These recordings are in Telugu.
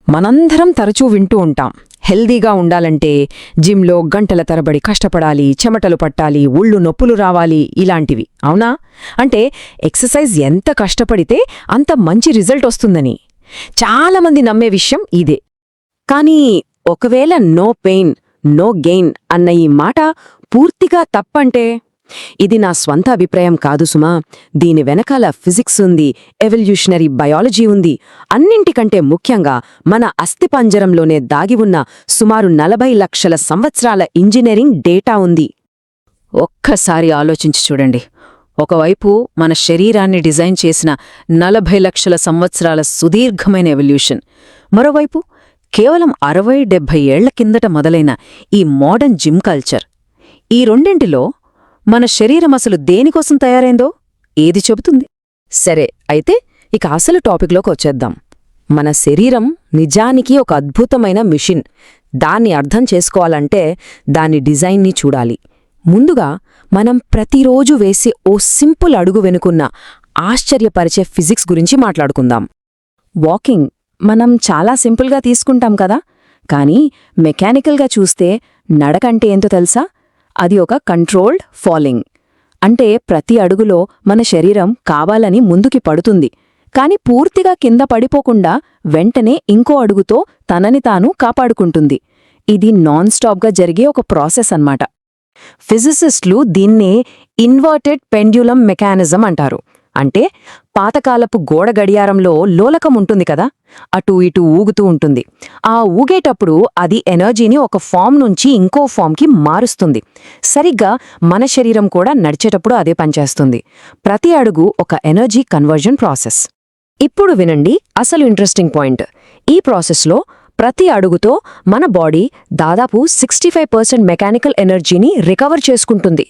మనందరం తరచూ వింటూ ఉంటాం, హెల్దీగా ఉండాలంటే జిమ్లో గంటల తరబడి కష్టపడాలి, చెమటలు పట్టాలి, ఒళ్ళు నొప్పులు రావాలి, ఇలాంటివి. అవునా? అంటే ఎక్సర్సైజ్ ఎంత కష్టపడితే అంత మంచి రిజల్ట్ వస్తుందని చాలామంది నమ్మే విషయం ఇదే. కానీ ఒకవేళ నో పెయిన్ నో గెయిన్ అన్న ఈ మాట పూర్తిగా తప్పంటే? ఇది నా స్వంత అభిప్రాయం కాదు సుమా. దీని వెనకాల ఫిజిక్స్ ఉంది, ఎవల్యూషనరీ బయాలజీ ఉంది. అన్నింటికంటే ముఖ్యంగా మన అస్థిపంజరంలోనే దాగి ఉన్న సుమారు 40 లక్షల సంవత్సరాల ఇంజనీరింగ్ డేటా ఉంది. ఒక్కసారి ఆలోచించి చూడండి. ఒకవైపు మన శరీరాన్ని డిజైన్ చేసిన 40 లక్షల సంవత్సరాల సుదీర్ఘమైన ఎవల్యూషన్, మరోవైపు కేవలం 60-70 ఏళ్ల కిందట మొదలైన ఈ మోడర్న్ జిమ్ కల్చర్. ఈ రెండింటిలో మన శరీరం అసలు దేనికోసం తయారైందో ఏది చెబుతుంది? సరే, అయితే ఇక అసలు టాపిక్లోకి వచ్చేద్దాం. మన శరీరం నిజానికి ఒక అద్భుతమైన మిషన్. దాన్ని అర్థం చేసుకోవాలంటే దాని డిజైన్ని చూడాలి. ముందుగా మనం ప్రతిరోజు వేసే ఓ సింపుల్ అడుగు వెనుకున్న ఆశ్చర్యపరిచే ఫిజిక్స్ గురించి మాట్లాడుకుందాం. వాకింగ్ మనం చాలా సింపుల్గా తీసుకుంటాం కదా, కానీ మెకానికల్గా చూస్తే నడకంటే ఏంటో తెలుసా? అది ఒక కంట్రోల్డ్ ఫాలింగ్. అంటే ప్రతి అడుగులో మన శరీరం కావాలని ముందుకి పడుతుంది, కాని పూర్తిగా కింద పడిపోకుండా వెంటనే ఇంకో అడుగుతో తనని తాను కాపాడుకుంటుంది. ఇది నాన్ స్టాప్గా జరిగే ఒక ప్రాసెస్ అన్నమాట. ఫిజిసిస్టులు దీన్నే ఇన్వర్టెడ్ పెండ్యులం మెకానిజం అంటారు. అంటే పాతకాలపు గోడ గడియారంలో లోలకం ఉంటుంది కదా, అటూ ఇటూ ఊగుతూ ఉంటుంది. ఆ ఊగేటప్పుడు అది ఎనర్జీని ఒక ఫామ్ నుంచి ఇంకో ఫామ్కి మారుస్తుంది. సరిగ్గా మన శరీరం కూడా నడిచేటప్పుడు అదే పనిచేస్తుంది. ప్రతి అడుగు ఒక ఎనర్జీ కన్వర్జన్ ప్రాసెస్. ఇప్పుడు వినండి అసలు ఇంట్రెస్టింగ్ పాయింట్. ఈ ప్రాసెస్లో ప్రతి అడుగుతో మన బాడీ దాదాపు 65% మెకానికల్ ఎనర్జీని రికవర్ చేసుకుంటుంది.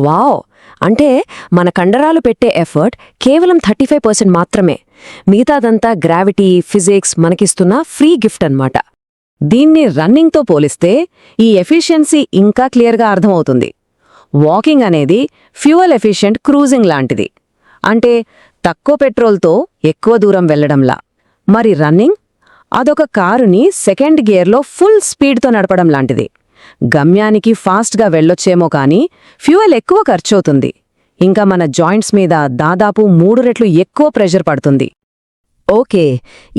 వావ్! అంటే మన కండరాలు పెట్టే ఎఫర్ట్ కేవలం 35% మాత్రమే. మిగతాదంతా గ్రావిటీ, ఫిజిక్స్ మనకిస్తున్న ఫ్రీ గిఫ్ట్ అన్నమాట. దీన్ని రన్నింగ్తో పోలిస్తే ఈ ఎఫిషియన్సీ ఇంకా క్లియర్గా అర్థమవుతుంది. వాకింగ్ అనేది ఫ్యూయల్ ఎఫిషియెంట్ క్రూజింగ్ లాంటిది. అంటే తక్కువ పెట్రోల్తో ఎక్కువ దూరం వెళ్లడంలా. మరి రన్నింగ్ అదొక కారుని సెకండ్ గేర్లో ఫుల్ స్పీడ్తో నడపడం లాంటిది. గమ్యానికి ఫాస్ట్గా వెళ్ళొచ్చేమో కానీ ఫ్యూయల్ ఎక్కువ ఖర్చవుతుంది. ఇంకా మన జాయింట్స్ మీద దాదాపు 3 రెట్లు ఎక్కువ ప్రెషర్ పడుతుంది. ఓకే,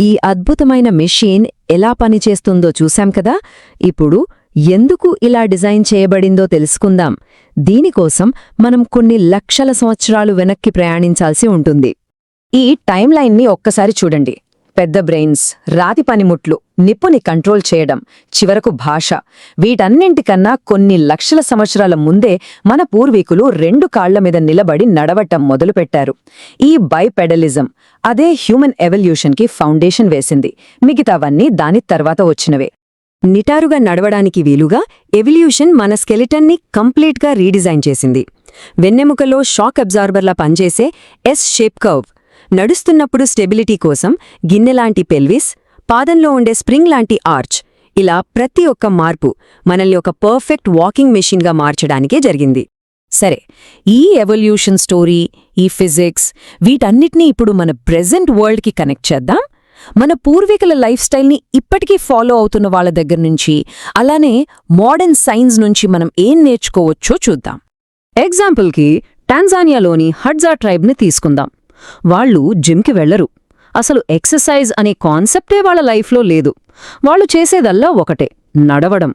ఈ అద్భుతమైన మెషీన్ ఎలా పనిచేస్తుందో చూశాం కదా. ఇప్పుడు ఎందుకు ఇలా డిజైన్ చేయబడిందో తెలుసుకుందాం. దీనికోసం మనం కొన్ని లక్షల సంవత్సరాలు వెనక్కి ప్రయాణించాల్సి ఉంటుంది. ఈ టైం లైన్ని ఒక్కసారి చూడండి. పెద్ద బ్రెయిన్స్, రాతి పనిముట్లు, నిప్పుని కంట్రోల్ చేయడం, చివరకు భాష, వీటన్నింటికన్నా కొన్ని లక్షల సంవత్సరాల ముందే మన పూర్వీకులు 2 కాళ్ల మీద నిలబడి నడవటం మొదలుపెట్టారు. ఈ బైపెడలిజం అదే హ్యూమన్ ఎవల్యూషన్కి ఫౌండేషన్ వేసింది. మిగతావన్నీ దాని తర్వాత వచ్చినవే. నిటారుగా నడవడానికి వీలుగా ఎవల్యూషన్ మన స్కెలిటన్ని కంప్లీట్గా రీడిజైన్ చేసింది. వెన్నెముకలో షాక్ అబ్జార్బర్లా పనిచేసే ఎస్ షేప్ కర్వ్, నడుస్తున్నప్పుడు స్టెబిలిటీ కోసం గిన్నెలాంటి పెల్విస్, పాదంలో ఉండే స్ప్రింగ్ లాంటి ఆర్చ్, ఇలా ప్రతి ఒక్క మార్పు మనల్ని ఒక పర్ఫెక్ట్ వాకింగ్ మెషిన్గా మార్చడానికే జరిగింది. సరే, ఈ ఎవల్యూషన్ స్టోరీ, ఈ ఫిజిక్స్, వీటన్నిటినీ ఇప్పుడు మన ప్రెజెంట్ వరల్డ్కి కనెక్ట్ చేద్దాం. మన పూర్వీకుల లైఫ్ స్టైల్ని ఇప్పటికీ ఫాలో అవుతున్న వాళ్ళ దగ్గర నుంచి, అలానే మోడర్న్ సైన్స్ నుంచి మనం ఏం నేర్చుకోవచ్చో చూద్దాం. ఎగ్జాంపుల్కి టాంజానియాలోని హడ్జా ట్రైబ్ని తీసుకుందాం. వాళ్ళు జిమ్కి వెళ్లరు. అసలు ఎక్సర్సైజ్ అనే కాన్సెప్టే వాళ్ళ లైఫ్లో లేదు. వాళ్ళు చేసేదల్లా ఒకటే, నడవడం.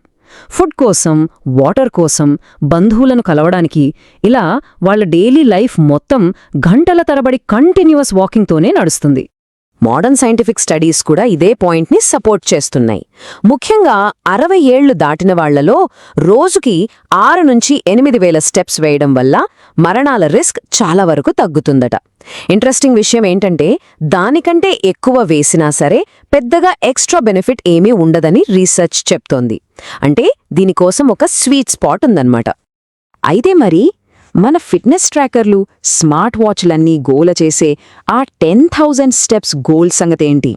ఫుడ్ కోసం, వాటర్ కోసం, బంధువులను కలవడానికి, ఇలా వాళ్ళ డైలీ లైఫ్ మొత్తం గంటల తరబడి కంటిన్యూస్ వాకింగ్తోనే నడుస్తుంది. మోడర్న్ సైంటిఫిక్ స్టడీస్ కూడా ఇదే పాయింట్ని సపోర్ట్ చేస్తున్నాయి. ముఖ్యంగా 60 ఏళ్లు దాటిన వాళ్లలో రోజుకి 6 నుంచి 8 వేల స్టెప్స్ వేయడం వల్ల మరణాల రిస్క్ చాలా వరకు తగ్గుతుందట. ఇంట్రెస్టింగ్ విషయం ఏంటంటే దానికంటే ఎక్కువ వేసినా సరే పెద్దగా ఎక్స్ట్రా బెనిఫిట్ ఏమీ ఉండదని రీసెర్చ్ చెప్తోంది. అంటే దీనికోసం ఒక స్వీట్ స్పాట్ ఉందన్నమాట. అయితే మరి మన ఫిట్నెస్ ట్రాకర్లు, స్మార్ట్ వాచ్లన్నీ గోల చేసే ఆ 10,000 స్టెప్స్ గోల్ సంగతేంటి?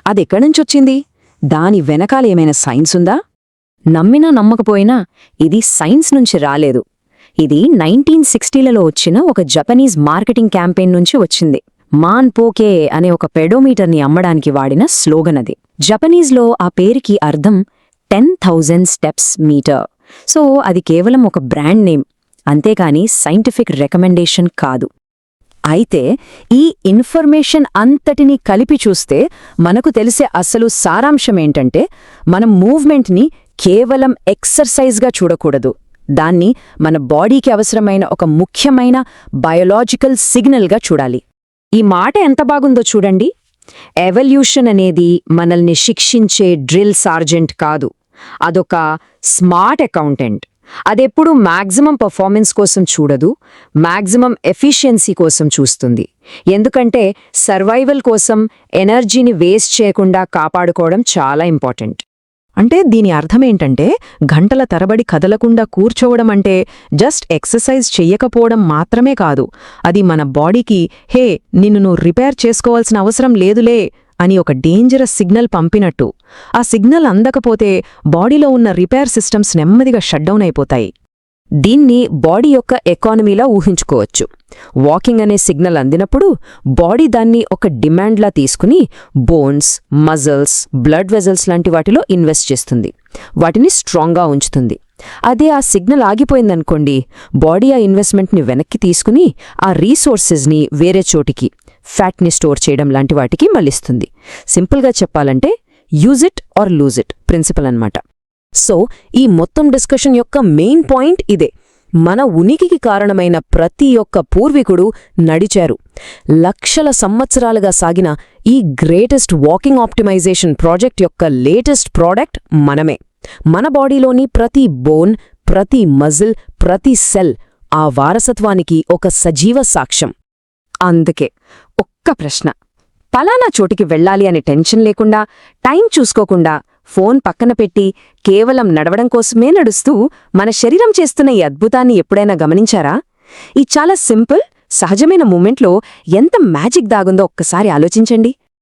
అదెక్కడ్నుంచొచ్చింది? దాని వెనకాల ఏమైనా సైన్స్ ఉందా? నమ్మినా నమ్మకపోయినా ఇది సైన్స్ నుంచి రాలేదు. ఇది 1960లలో వచ్చిన ఒక జపనీస్ మార్కెటింగ్ క్యాంపెయిన్ నుంచి వచ్చింది. మాన్ పోకే అనే ఒక పెడోమీటర్ని అమ్మడానికి వాడిన స్లోగన్ అది. జపనీస్లో ఆ పేరుకి అర్థం 10,000 స్టెప్స్ మీటర్. సో అది కేవలం ఒక బ్రాండ్ నేమ్, అంతేకాని సైంటిఫిక్ రికమెండేషన్ కాదు. అయితే ఈ ఇన్ఫర్మేషన్ అంతటినీ కలిపి చూస్తే మనకు తెలిసే అసలు సారాంశమేంటంటే, మనం మూవ్మెంట్ని కేవలం ఎక్సర్సైజ్గా చూడకూడదు, దాన్ని మన బాడీకి అవసరమైన ఒక ముఖ్యమైన బయోలాజికల్ సిగ్నల్గా చూడాలి. ఈ మాట ఎంత బాగుందో చూడండి. ఎవల్యూషన్ అనేది మనల్ని శిక్షించే డ్రిల్ సార్జెంట్ కాదు, అదొక స్మార్ట్ అకౌంటెంట్. అదెప్పుడు మ్యాక్సిమం పర్ఫార్మెన్స్ కోసం చూడదు, మ్యాక్సిమం ఎఫిషియన్సీ కోసం చూస్తుంది. ఎందుకంటే సర్వైవల్ కోసం ఎనర్జీని వేస్ట్ చేయకుండా కాపాడుకోవడం చాలా ఇంపార్టెంట్. అంటే దీని అర్థమేంటంటే, గంటల తరబడి కదలకుండా కూర్చోవడం అంటే జస్ట్ ఎక్సర్సైజ్ చెయ్యకపోవడం మాత్రమే కాదు, అది మన బాడీకి హే నిన్ను నువ్వు రిపేర్ చేసుకోవాల్సిన అవసరం లేదులే అని ఒక డేంజరస్ సిగ్నల్ పంపినట్టు. ఆ సిగ్నల్ అందకపోతే బాడీలో ఉన్న రిపేర్ సిస్టమ్స్ నెమ్మదిగా షట్డౌన్ అయిపోతాయి. దీన్ని బాడీ యొక్క ఎకానమీలా ఊహించుకోవచ్చు. వాకింగ్ అనే సిగ్నల్ అందినప్పుడు బాడీ దాన్ని ఒక డిమాండ్లా తీసుకుని బోన్స్, మజిల్స్, బ్లడ్ వెజల్స్ లాంటి వాటిలో ఇన్వెస్ట్ చేస్తుంది, వాటిని స్ట్రాంగ్గా ఉంచుతుంది. అదే ఆ సిగ్నల్ ఆగిపోయిందనుకోండి, బాడీ ఆ ఇన్వెస్ట్మెంట్ని వెనక్కి తీసుకుని ఆ రీసోర్సెస్ని వేరే చోటికి, ఫ్యాట్ని స్టోర్ చేయడం లాంటి వాటికి మళ్ళిస్తుంది. సింపుల్గా చెప్పాలంటే use it or lose it principle అన్నమాట. సో ఈ మొత్తం డిస్కషన్ యొక్క మెయిన్ పాయింట్ ఇదే. మన ఉనికికి కారణమైన ప్రతి ఒక్క పూర్వీకుడు నడిచారు. లక్షల సంవత్సరాలుగా సాగిన ఈ గ్రేటెస్ట్ వాకింగ్ ఆప్టిమైజేషన్ ప్రాజెక్ట్ యొక్క లేటెస్ట్ ప్రోడక్ట్ మనమే. మన బాడీలోని ప్రతి బోన్, ప్రతి మజిల్, ప్రతి సెల్ ఆ వారసత్వానికి ఒక సజీవ సాక్ష్యం. అందుకే ఒక్క ప్రశ్న, పలానా చోటికి వెళ్ళాలి అనే టెన్షన్ లేకుండా, టైం చూసుకోకుండా, ఫోన్ పక్కన పెట్టి కేవలం నడవడం కోసమే నడుస్తూ మన శరీరం చేస్తున్న ఈ అద్భుతాన్ని ఎప్పుడైనా గమనించారా? ఈ చాలా సింపుల్, సహజమైన మూమెంట్లో ఎంత మ్యాజిక్ దాగుందో ఒక్కసారి ఆలోచించండి.